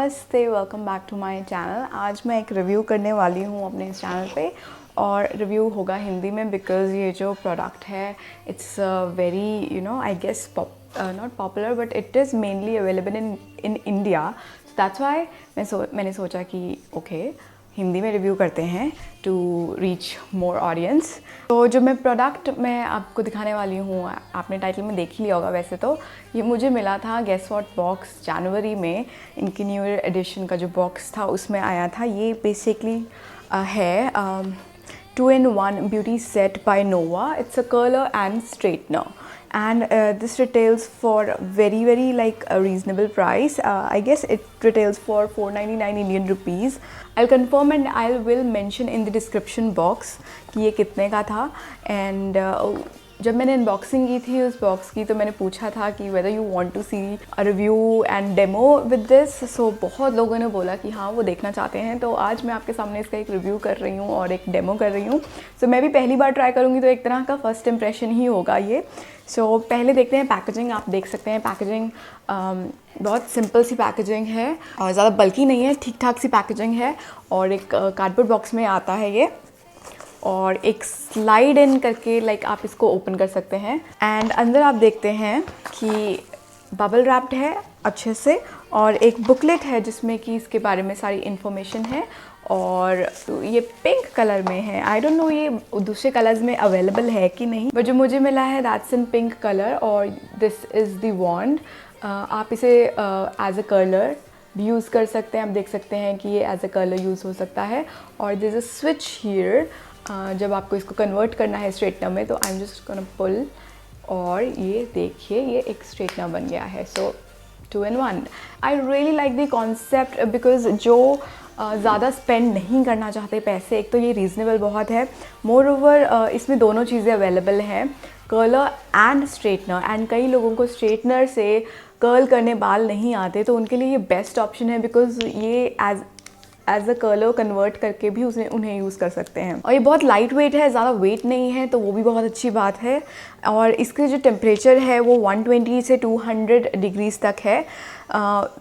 नमस्ते, welcome back to my channel. आज मैं एक रिव्यू करने वाली हूँ अपने इस चैनल पे और रिव्यू होगा हिंदी में बिकॉज़ ये जो प्रोडक्ट है it's very I guess not popular but it is mainly available in India. So that's why मैंने सोचा कि ओके हिंदी में रिव्यू करते हैं टू रीच मोर ऑडियंस। तो जो मैं प्रोडक्ट मैं आपको दिखाने वाली हूँ, आपने टाइटल में देख ही लिया होगा वैसे तो, ये मुझे मिला था गेस व्हाट बॉक्स जनवरी में। इनकी न्यू ईयर एडिशन का जो बॉक्स था उसमें आया था। ये बेसिकली है 2-in-1 beauty set by Nova. It's a curler and straightener, and this retails for very like a reasonable price. I guess it retails for 499 Indian rupees. I'll confirm and I will mention in the description box कि ये कितने का था। and जब मैंने unboxing की थी उस बॉक्स की तो मैंने पूछा था कि whether you want to see a review and demo with this. So बहुत लोगों ने बोला कि हाँ वो देखना चाहते हैं, तो आज मैं आपके सामने इसका एक रिव्यू कर रही हूँ और एक डेमो कर रही हूँ। सो मैं भी पहली बार ट्राई करूँगी तो एक तरह का फर्स्ट इम्प्रेशन ही होगा ये। सो पहले देखते हैं पैकेजिंग। आप देख सकते हैं पैकेजिंग बहुत सिंपल सी पैकेजिंग है और ज़्यादा बल्कि नहीं है, ठीक ठाक सी पैकेजिंग है। और एक कार्डबोर्ड बॉक्स में आता है ये और एक स्लाइड इन करके लाइक आप इसको ओपन कर सकते हैं। एंड अंदर आप देखते हैं कि बबल रैप्ड है अच्छे से और एक बुकलेट है जिसमें कि इसके बारे में सारी इन्फॉर्मेशन है। और ये पिंक कलर में है। आई डोंट नो ये दूसरे कलर्स में अवेलेबल है कि नहीं, बट जो मुझे मिला है दैट्स इन पिंक कलर। और दिस इज़ द वॉन्ड। आप इसे एज अ कर्लर भी यूज़ कर सकते हैं। आप देख सकते हैं कि ये एज अ कर्लर यूज़ हो सकता है। और दिस अ स्विच हियर, जब आपको इसको कन्वर्ट करना है स्ट्रेटनर में तो I am just gonna pull और ये देखिए ये एक स्ट्रेटनर बन गया है। So 2-in-1। I really like the concept because जो ज़्यादा स्पेंड नहीं करना चाहते पैसे, एक तो ये रीज़नेबल बहुत है, मोर ओवर इसमें दोनों चीज़ें अवेलेबल हैं, कर्लर एंड स्ट्रेटनर। एंड कई लोगों को स्ट्रेटनर से कर्ल करने बाल नहीं आते तो उनके लिए ये बेस्ट ऑप्शन है बिकॉज ये एज अ कर्लर कन्वर्ट करके भी उन्हें यूज़ कर सकते हैं। और ये बहुत लाइट वेट है, ज़्यादा वेट नहीं है, तो वो भी बहुत अच्छी बात है। और इसके जो टेम्परेचर है वो 120 से 200 डिग्रीज़ तक है,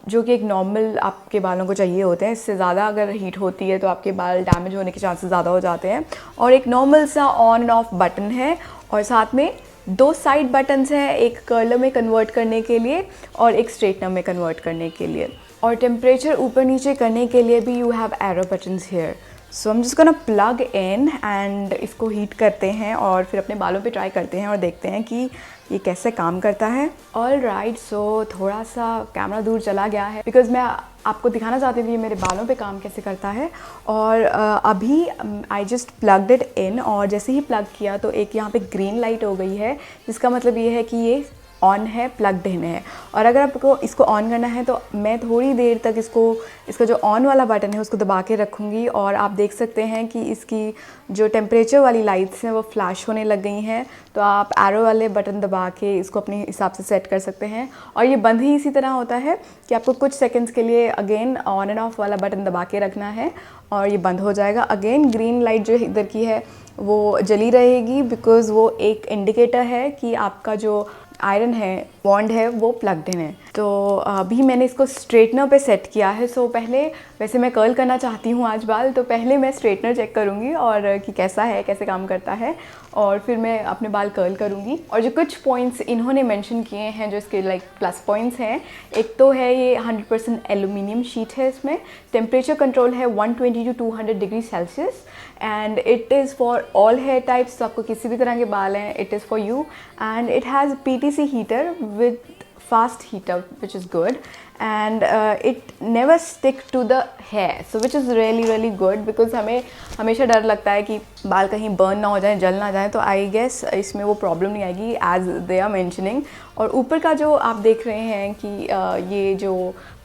जो कि एक नॉर्मल आपके बालों को चाहिए होते हैं। इससे ज़्यादा अगर हीट होती है तो आपके बाल डैमेज होने के चांसेस ज़्यादा हो जाते हैं। और एक नॉर्मल सा ऑन एंड ऑफ बटन है और साथ में 2 साइड बटन्स हैं, एक कर्लर में कन्वर्ट करने के लिए और एक स्ट्रेटनर में कन्वर्ट करने के लिए। और टेम्परेचर ऊपर नीचे करने के लिए भी you have arrow buttons here. So हम जिसको ना प्लग इन एंड इसको हीट करते हैं और फिर अपने बालों पे ट्राई करते हैं और देखते हैं कि ये कैसे काम करता है। ऑल राइट, सो थोड़ा सा कैमरा दूर चला गया है बिकॉज मैं आपको दिखाना चाहती थी मेरे बालों पे काम कैसे करता है। और अभी I just plugged it in और जैसे ही प्लग किया तो एक यहाँ पे ग्रीन लाइट हो गई है, जिसका मतलब ये है कि ये ऑन है, प्लग्ड इन है। और अगर आपको इसको ऑन करना है तो मैं थोड़ी देर तक इसका जो ऑन वाला बटन है उसको दबा के रखूँगी और आप देख सकते हैं कि इसकी जो टेम्परेचर वाली लाइट्स हैं वो फ्लैश होने लग गई हैं। तो आप एरो वाले बटन दबा के इसको अपने हिसाब से सेट कर सकते हैं। और ये बंद ही इसी तरह होता है कि आपको कुछ सेकेंड्स के लिए अगेन ऑन एंड ऑफ वाला बटन दबा के रखना है और ये बंद हो जाएगा। अगेन ग्रीन लाइट जो इधर की है वो जली रहेगी बिकॉज़ वो एक इंडिकेटर है कि आपका जो आयरन है, वॉन्ड है, वो प्लग्ड इन है। तो अभी मैंने इसको स्ट्रेटनर पे सेट किया है। सो पहले वैसे मैं कर्ल करना चाहती हूँ आज बाल, तो पहले मैं स्ट्रेटनर चेक करूँगी और कि कैसा है, कैसे काम करता है, और फिर मैं अपने बाल कर्ल करूँगी। और जो कुछ पॉइंट्स इन्होंने मेंशन किए हैं जो इसके लाइक प्लस पॉइंट्स हैं, एक तो है ये 100% एल्यूमिनियम शीट है, इसमें टेम्परेचर कंट्रोल है 120 to 200 degree Celsius and it is for all hair types. तो आपको किसी भी तरह के बाल हैं, it is for you. And it has PTC heater with fast heat up, which is good, and it never stick to the hair, so which is really good because हमें हमेशा डर लगता है कि बाल कहीं बर्न ना हो जाए, जल ना जाए, तो आई गेस इसमें वो प्रॉब्लम नहीं आएगी एज दे आर मेंशनिंग। और ऊपर का जो आप देख रहे हैं कि ये जो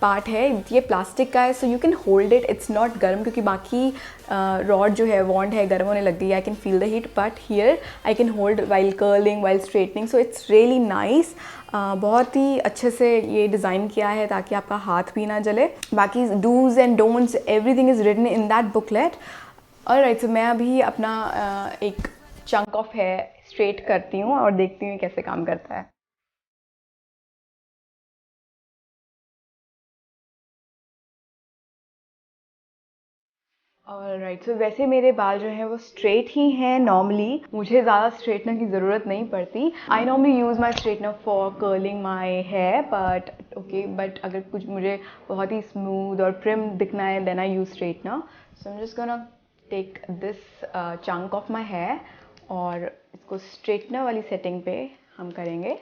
पार्ट है ये प्लास्टिक का है, so you can hold it, it's not गर्म, क्योंकि बाकी रॉड जो है, वॉन्ड है, गर्म होने लग गई, I can feel the heat, but here I can hold while curling, while straightening, so it's really nice. बहुत ही अच्छे से ये डिज़ाइन किया है ताकि आपका हाथ भी ना जले। बाकी dos and don'ts everything is written in that booklet. Alright, so मैं अभी अपना एक चंक ऑफ हेयर स्ट्रेट करती हूँ और देखती हूँ कैसे काम करता है। ऑलराइट, सो वैसे मेरे बाल जो हैं वो स्ट्रेट ही हैं नॉर्मली, मुझे ज़्यादा स्ट्रेटनर की ज़रूरत नहीं पड़ती. I normally use my straightener for curling my hair, but अगर कुछ मुझे बहुत ही स्मूथ और प्रिम दिखना है then I use straightener. So I am just gonna take this chunk of my hair और इसको स्ट्रेटनर वाली सेटिंग पे हम करेंगे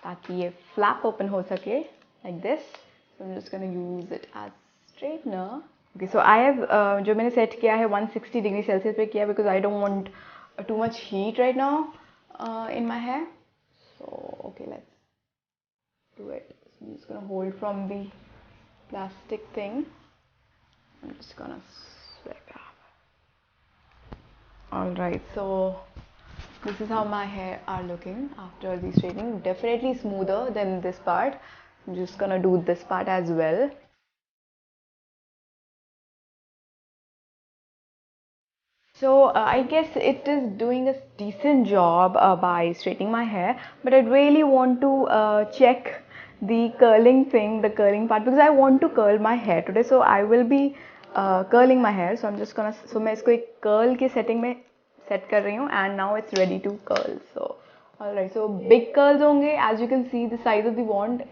ताकि ये फ्लैप ओपन हो सके like this. So I am just gonna use it as straightener. Okay, so I have जो मैंने सेट किया है 160 डिग्री सेल्सियस पे किया because I don't want too much heat right now in my hair. So okay, let's do it. So I'm just gonna hold from the plastic thing. I'm just gonna swipe up. Alright, so this is how my hair are looking after the straightening. Definitely smoother than this part. I'm just gonna do this part as well. So I guess it is doing a decent job by straightening my hair, but I really want to check the curling thing, the curling part, because I want to curl my hair today. So I will be curling my hair. So I'm just gonna, so मैं इसको एक curl की setting में set कर रही हूँ and now it's ready to curl. So alright, so big curls होंगे, as you can see the size of the wand.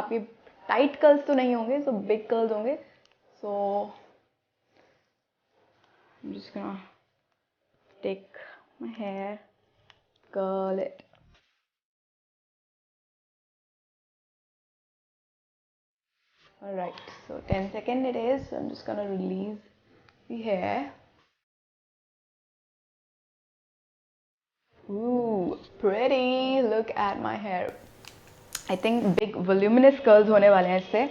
आपके tight curls तो नहीं होंगे, so big curls होंगे. So I'm just gonna take my hair, curl it. Alright, so 10 seconds it is. So I'm just gonna release the hair. Ooh, pretty. Look at my hair. I think big voluminous curls होने वाले हैं इससे.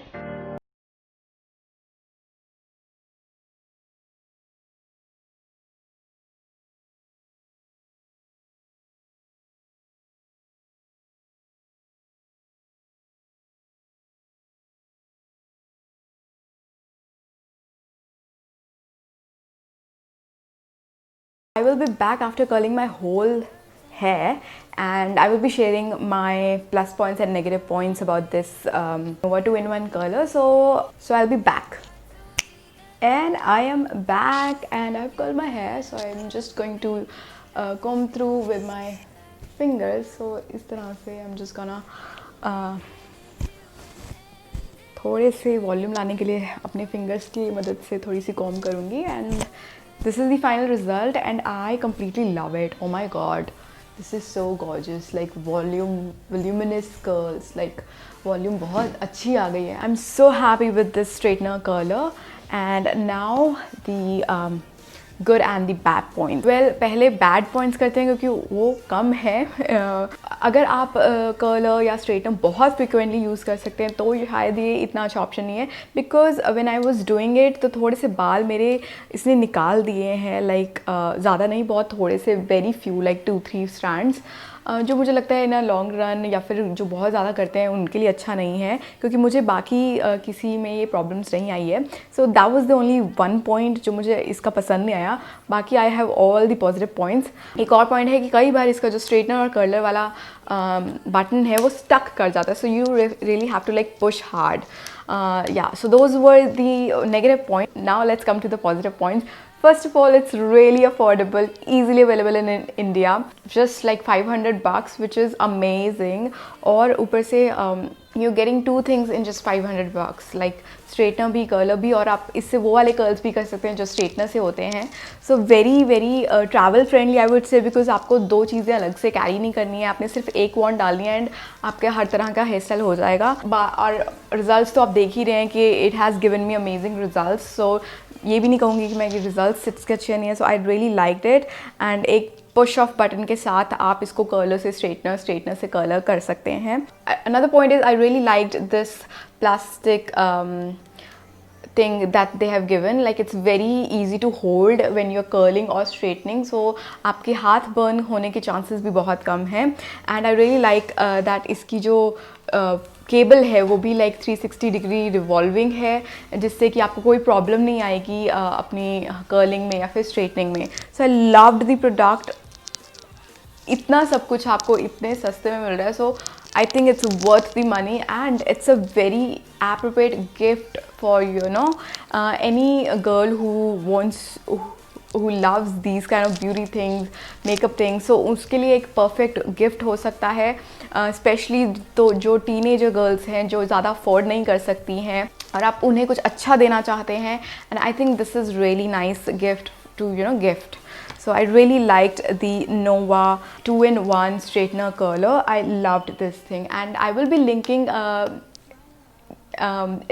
I will be back after curling my whole hair and I will be sharing my plus points and negative points about this Nova 2-in-1 curler. So I'll be back. And I am back and I've curled my hair, so I'm just going to comb through with my fingers. So इस तरह से I'm just gonna थोड़े से volume लाने के लिए अपने fingers की मदद से थोड़ी सी कॉम करूँगी. And this is the final result and I completely love it. Oh my God, this is so gorgeous. Like voluminous curls, like volume बहुत अच्छी आ गई है. I am so happy with this straightener curler. And now the good and the bad point. Well, पहले bad points करते हैं क्योंकि वो कम है. अगर आप कर्लर या स्ट्रेटनर बहुत फ्रिक्वेंटली यूज़ कर सकते हैं तो शायद ये इतना अच्छा ऑप्शन नहीं है. Because when I was doing it तो थोड़े से बाल मेरे इसने निकाल दिए हैं. लाइक ज़्यादा नहीं, बहुत थोड़े से, वेरी फ्यू, लाइक 2-3 स्ट्रैंड्स, जो मुझे लगता है ना लॉन्ग रन या फिर जो बहुत ज़्यादा करते हैं उनके लिए अच्छा नहीं है, क्योंकि मुझे बाकी किसी में ये प्रॉब्लम्स नहीं आई है. So that was the only one point जो मुझे इसका पसंद नहीं आया. बाकी I have all the positive points. एक और पॉइंट है कि कई बार इसका जो स्ट्रेटनर और कर्लर वाला बटन है वो स्टक कर जाता है. So you really have to like push hard. Yeah, so those were the negative points. Now let's come to the positive points. First of all, it's really affordable, easily available in India, just like $500, which is amazing. और ऊपर से you're getting 2 things in just $500, like straightener भी, curler भी, और आप इससे वो वाले कर्ल्स भी कर सकते हैं जो स्ट्रेटनर से होते हैं. So very very travel friendly I would say, because आपको 2 चीज़ें अलग से कैरी नहीं करनी है. आपने सिर्फ एक वॉन्ड डालनी है एंड आपके हर तरह का हेयर स्टाइल हो जाएगा. और रिजल्ट्स तो आप देख ही रहे हैं कि it has given me amazing results. So ये भी नहीं कहूँगी कि मैं ये रिजल्ट्स इसके अच्छे नहीं है. So I really liked it. And एक पुश ऑफ बटन के साथ आप इसको कर्लर से स्ट्रेटनर, स्ट्रेटनर से कर्लर कर सकते हैं. Another point is I really liked this plastic thing that they have given. Like it's very easy to hold when you're curling or straightening, so आपके हाथ burn होने के chances भी बहुत कम हैं. And I really like that इसकी जो cable है वो भी लाइक 360 डिग्री रिवॉल्विंग है, जिससे कि आपको कोई प्रॉब्लम नहीं आएगी अपनी कर्लिंग में या फिर स्ट्रेटनिंग में. सो आई लव्ड द प्रोडक्ट. इतना सब कुछ आपको इतने सस्ते में मिल रहा है. सो I think it's worth the money and it's a very appropriate gift for, you know, any girl who loves these kind of beauty things, makeup things, so उसके लिए एक perfect gift हो सकता है, स्पेशली तो जो टीनेजर गर्ल्स हैं जो ज़्यादा अफोर्ड नहीं कर सकती हैं और आप उन्हें कुछ अच्छा देना चाहते हैं, and I think this is really nice gift to gift. So I really liked the Nova 2-in-1 straightener curler. I loved this thing, and I will be linking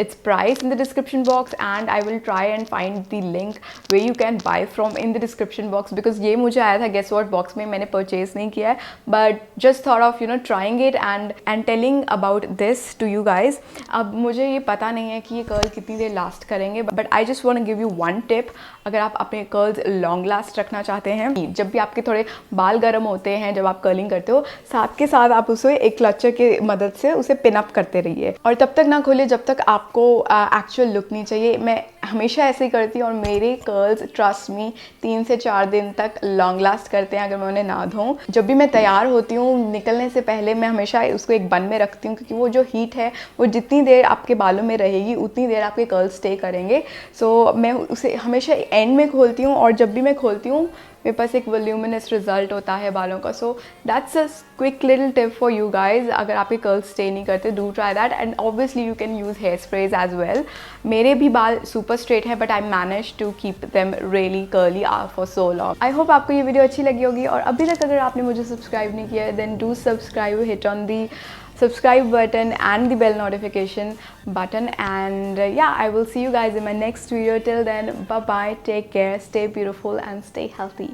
its price in the description box, and I will try and find the link where you can buy from in the description box, because ये मुझे आया था guess what box में, मैंने purchase नहीं किया है, but just thought of trying it and telling about this to you guys. अब मुझे ये पता नहीं है कि ये कर्ल कितनी देर लास्ट करेंगे, but I just want to give you one tip. अगर आप अपने कर्ल्स लॉन्ग लास्ट रखना चाहते हैं, जब भी आपके थोड़े बाल गर्म होते हैं, जब आप कर्लिंग करते हो, साथ के साथ आप उसे एक क्लचर की मदद से उसे पिन अप करते रहिए और तब तक ना खोलिए जब तक आपको एक्चुअल लुक नहीं चाहिए. मैं हमेशा ऐसे ही करती हूँ और मेरे कर्ल्स ट्रस्ट मी 3 से 4 दिन तक लॉन्ग लास्ट करते हैं अगर मैं उन्हें ना धोऊं. जब भी मैं तैयार होती हूँ निकलने से पहले मैं हमेशा उसको एक बन में रखती हूँ, क्योंकि वो जो हीट है वो जितनी देर आपके बालों में रहेगी उतनी देर आपके कर्ल्स स्टे करेंगे. सो मैं उसे हमेशा एंड में खोलती हूँ और जब भी मैं खोलती हूँ मेरे पास एक वॉल्यूमिनस रिजल्ट होता है बालों का. So that's a quick little tip for you guys. अगर आपके कर्ल्स स्टे नहीं करते, do try that, and obviously you can use hair sprays as well. मेरे भी बाल सुपर स्ट्रेट है but I manage to keep them really curly for so long. I hope आपको ये वीडियो अच्छी लगी होगी, और अभी तक अगर आपने मुझे सब्सक्राइब नहीं किया है then do subscribe, hit on the subscribe button and the bell notification button, and yeah, I will see you guys in my next video. Till then, bye bye, take care, stay beautiful and stay healthy.